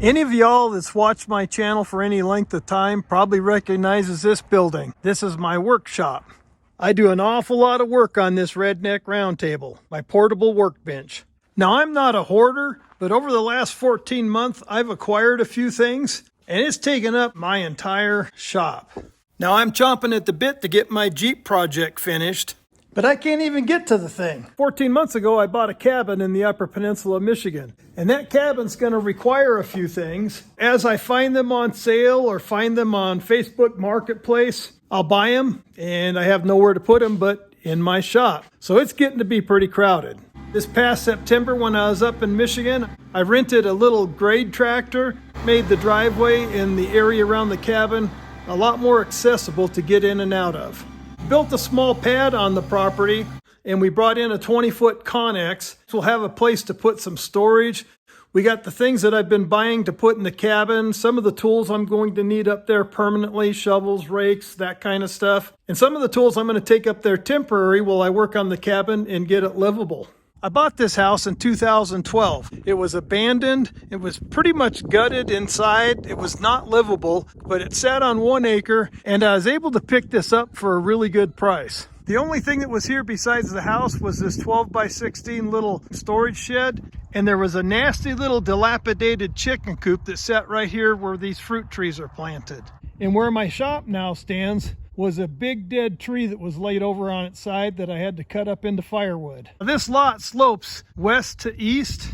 Any of y'all that's watched my channel for any length of time probably recognizes this building. This is my workshop. I do an awful lot of work on this redneck round table, my portable workbench. Now, I'm not a hoarder, but over the last 14 months, I've acquired a few things, and it's taken up my entire shop. Now, I'm chomping at the bit to get my Jeep project finished, but I can't even get to the thing. 14 months ago, I bought a cabin in the Upper Peninsula of Michigan, and that cabin's going to require a few things. As I find them on sale or find them on Facebook Marketplace, I'll buy them, and I have nowhere to put them but in my shop. So it's getting to be pretty crowded. This past September when I was up in Michigan, I rented a little grade tractor, made the driveway in the area around the cabin a lot more accessible to get in and out of. Built a small pad on the property, and we brought in a 20-foot Connex. We'll have a place to put some storage. We got the things that I've been buying to put in the cabin, some of the tools I'm going to need up there permanently, shovels, rakes, that kind of stuff. And some of the tools I'm going to take up there temporary while I work on the cabin and get it livable. I bought this house in 2012. It was abandoned. It was pretty much gutted inside. It was not livable, but it sat on 1 acre, and I was able to pick this up for a really good price. The only thing that was here besides the house was this 12 by 16 little storage shed, and there was a nasty little dilapidated chicken coop that sat right here where these fruit trees are planted. And where my shop now stands was a big dead tree that was laid over on its side that I had to cut up into firewood. This lot slopes west to east.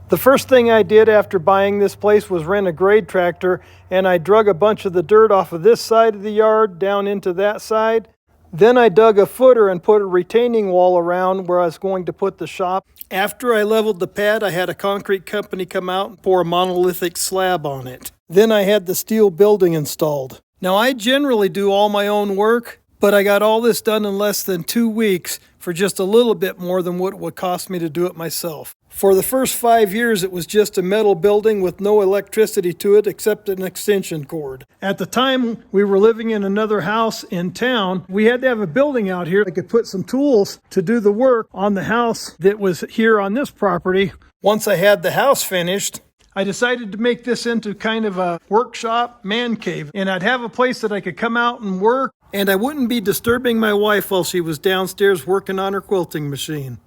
The first thing I did after buying this place was rent a grade tractor, and I drug a bunch of the dirt off of this side of the yard down into that side. Then I dug a footer and put a retaining wall around where I was going to put the shop. After I leveled the pad, I had a concrete company come out and pour a monolithic slab on it. Then I had the steel building installed. Now, I generally do all my own work, but I got all this done in less than 2 weeks for just a little bit more than what it would cost me to do it myself. For the first 5 years, it was just a metal building with no electricity to it except an extension cord. At the time, we were living in another house in town. We had to have a building out here that could put some tools to do the work on the house that was here on this property. Once I had the house finished, I decided to make this into kind of a workshop man cave, and I'd have a place that I could come out and work, and I wouldn't be disturbing my wife while she was downstairs working on her quilting machine.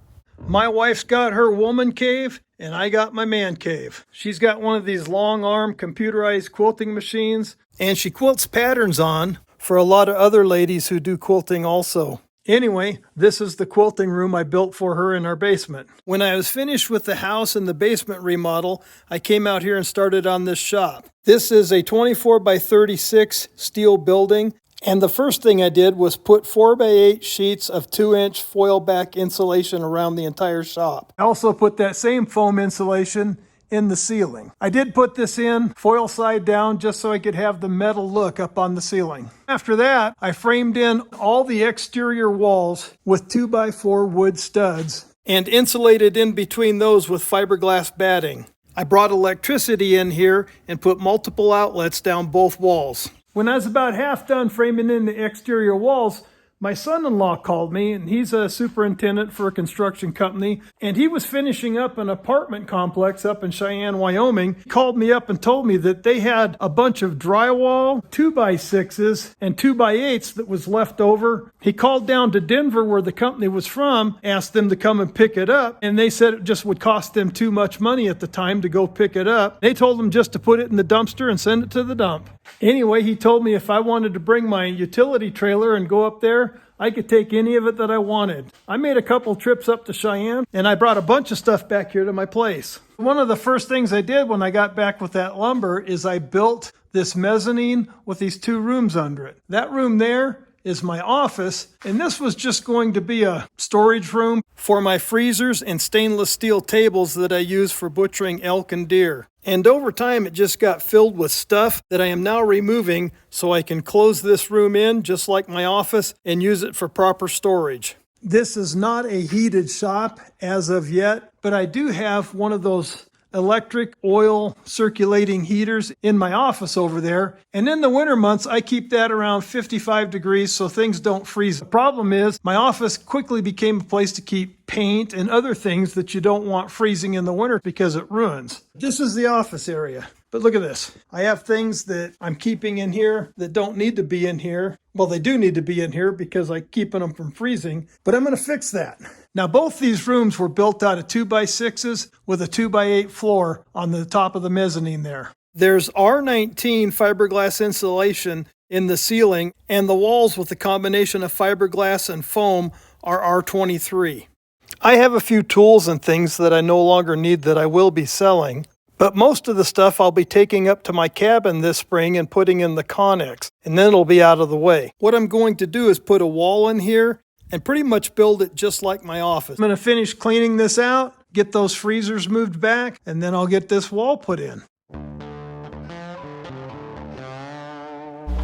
My wife's got her woman cave, and I got my man cave. She's got one of these long arm computerized quilting machines, and she quilts patterns on for a lot of other ladies who do quilting also. Anyway, this is the quilting room I built for her in our basement. When I was finished with the house and the basement remodel, I came out here and started on this shop. This is a 24 by 36 steel building, and the first thing I did was put 4 by 8 sheets of 2-inch foil back insulation around the entire shop. I also put that same foam insulation in the ceiling. I did put this in foil side down just so I could have the metal look up on the ceiling. After that, I framed in all the exterior walls with 2x4 wood studs and insulated in between those with fiberglass batting. I brought electricity in here and put multiple outlets down both walls. When I was about half done framing in the exterior walls, my son-in-law called me, and he's a superintendent for a construction company, and he was finishing up an apartment complex up in Cheyenne, Wyoming. He called me up and told me that they had a bunch of drywall, 2x6s, and 2x8s that was left over. He called down to Denver, where the company was from, asked them to come and pick it up, and they said it just would cost them too much money at the time to go pick it up. They told them just to put it in the dumpster and send it to the dump. Anyway, he told me if I wanted to bring my utility trailer and go up there, I could take any of it that I wanted. I made a couple trips up to Cheyenne, and I brought a bunch of stuff back here to my place. One of the first things I did when I got back with that lumber is I built this mezzanine with these 2 rooms under it. That room there is my office, and this was just going to be a storage room for my freezers and stainless steel tables that I use for butchering elk and deer. And over time, it just got filled with stuff that I am now removing so I can close this room in just like my office and use it for proper storage. This is not a heated shop as of yet, but I do have one of those electric oil circulating heaters in my office over there. And in the winter months, I keep that around 55 degrees so things don't freeze. The problem is my office quickly became a place to keep paint and other things that you don't want freezing in the winter because it ruins. This is the office area. But look at this. I have things that I'm keeping in here that don't need to be in here. Well, they do need to be in here because I'm keeping them from freezing, but I'm going to fix that. Now, both these rooms were built out of 2x6s with a 2x8 floor on the top of the mezzanine there. There's R19 fiberglass insulation in the ceiling, and the walls with the combination of fiberglass and foam are R23. I have a few tools and things that I no longer need that I will be selling, but most of the stuff I'll be taking up to my cabin this spring and putting in the Connex, and then it'll be out of the way. What I'm going to do is put a wall in here and pretty much build it just like my office. I'm going to finish cleaning this out, get those freezers moved back, and then I'll get this wall put in.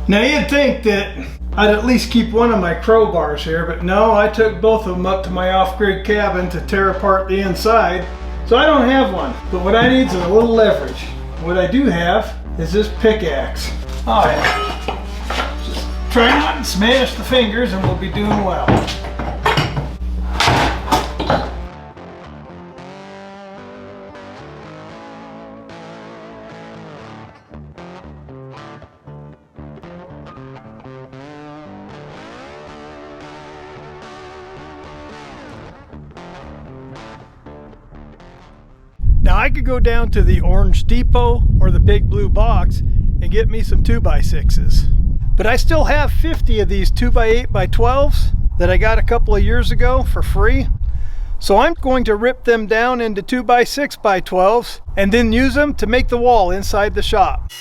Now you'd think that I'd at least keep one of my crowbars here, but no, I took both of them up to my off-grid cabin to tear apart the inside, so I don't have one. But what I need is a little leverage. What I do have is this pickaxe. Oh yeah. Just try not to smash the fingers and we'll be doing well. Now I could go down to the Orange Depot or the Big Blue Box and get me some 2x6s. But I still have 50 of these 2x8x12s that I got a couple of years ago for free. So I'm going to rip them down into 2x6x12s and then use them to make the wall inside the shop.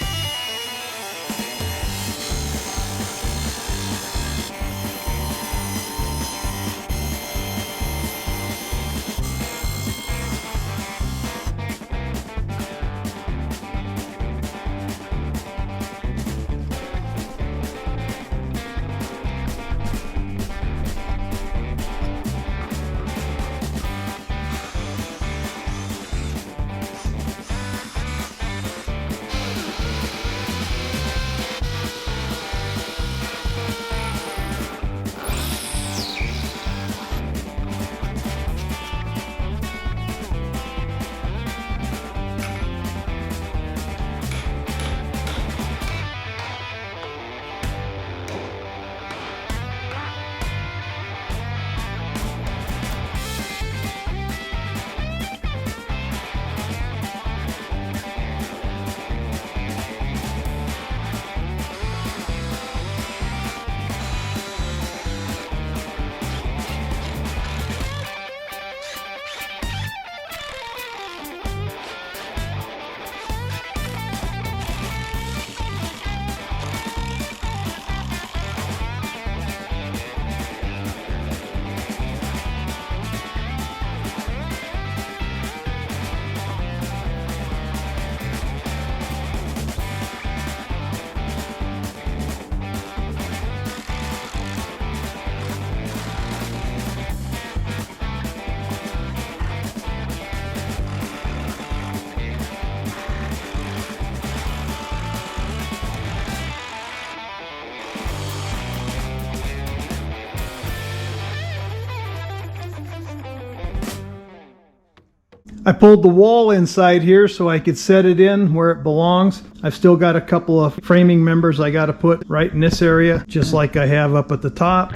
I pulled the wall inside here so I could set it in where it belongs. I've still got a couple of framing members I got to put right in this area, just like I have up at the top.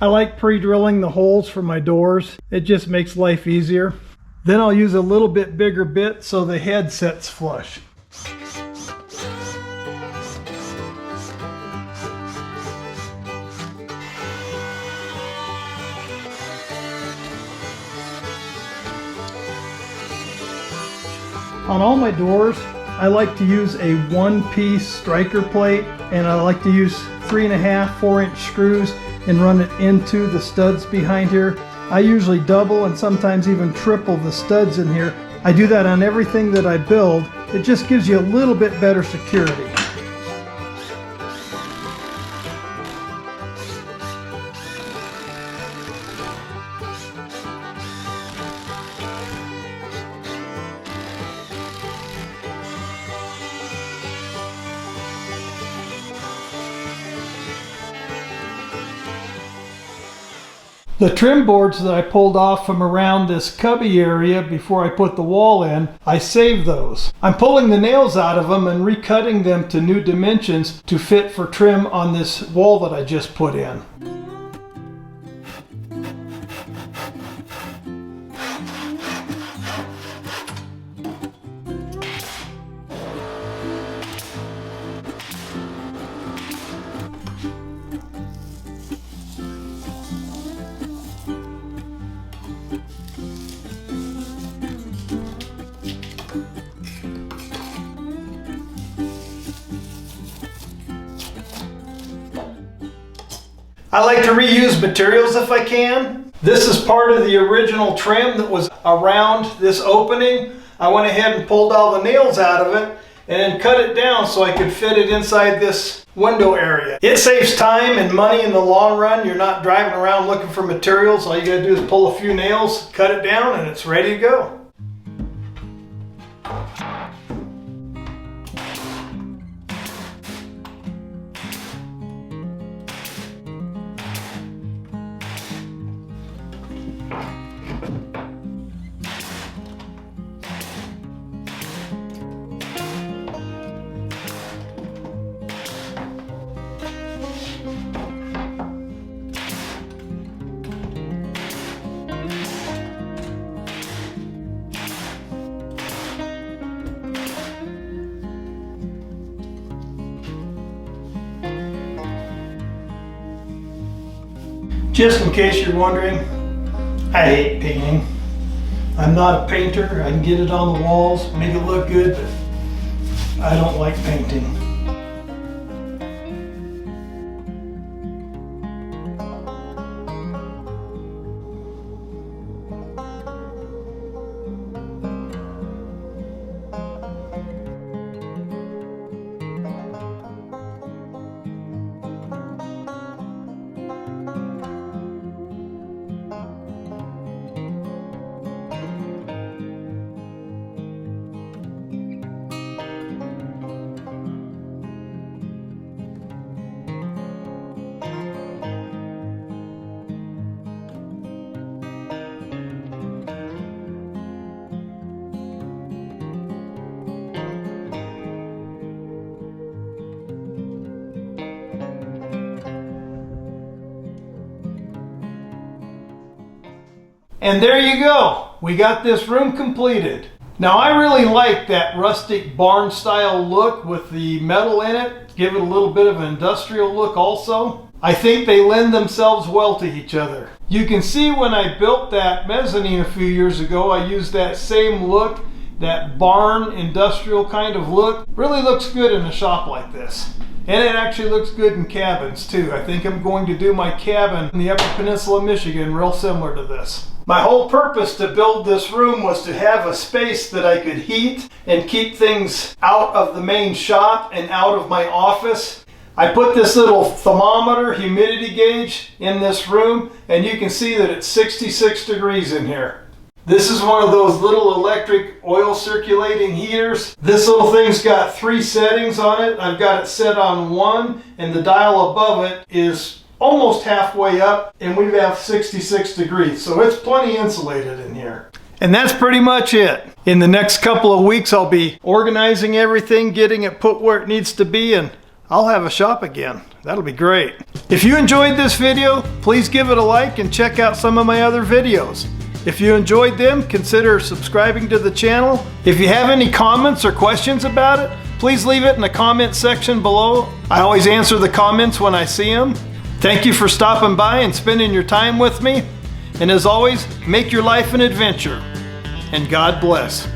I like pre-drilling the holes for my doors. It just makes life easier. Then I'll use a little bit bigger bit so the head sets flush. On all my doors, I like to use a one-piece striker plate, and I like to use 3.5, 4-inch screws and run it into the studs behind here. I usually double and sometimes even triple the studs in here. I do that on everything that I build. It just gives you a little bit better security. The trim boards that I pulled off from around this cubby area before I put the wall in, I saved those. I'm pulling the nails out of them and recutting them to new dimensions to fit for trim on this wall that I just put in. I like to reuse materials if I can. This is part of the original trim that was around this opening. I went ahead and pulled all the nails out of it and then cut it down so I could fit it inside this window area. It saves time and money in the long run. You're not driving around looking for materials. All you gotta do is pull a few nails, cut it down, and it's ready to go. Just in case you're wondering, I hate painting. I'm not a painter. I can get it on the walls, make it look good, but I don't like painting. And there you go. We got this room completed. Now I really like that rustic barn style look with the metal in it. Give it a little bit of an industrial look also. I think they lend themselves well to each other. You can see when I built that mezzanine a few years ago, I used that same look, that barn industrial kind of look. Really looks good in a shop like this. And it actually looks good in cabins too. I think I'm going to do my cabin in the Upper Peninsula of Michigan real similar to this. My whole purpose to build this room was to have a space that I could heat and keep things out of the main shop and out of my office. I put this little thermometer, humidity gauge in this room, and you can see that it's 66 degrees in here. This is one of those little electric oil circulating heaters. This little thing's got 3 settings on it. I've got it set on 1, and the dial above it is almost halfway up, and we have 66 degrees, so it's plenty insulated in here. And that's pretty much it. In the next couple of weeks, I'll be organizing everything, getting it put where it needs to be, and I'll have a shop again. That'll be great. If you enjoyed this video, please give it a like and check out some of my other videos. If you enjoyed them, consider subscribing to the channel. If you have any comments or questions about it, please leave it in the comment section below. I always answer the comments when I see them. Thank you for stopping by and spending your time with me. And as always, make your life an adventure. And God bless.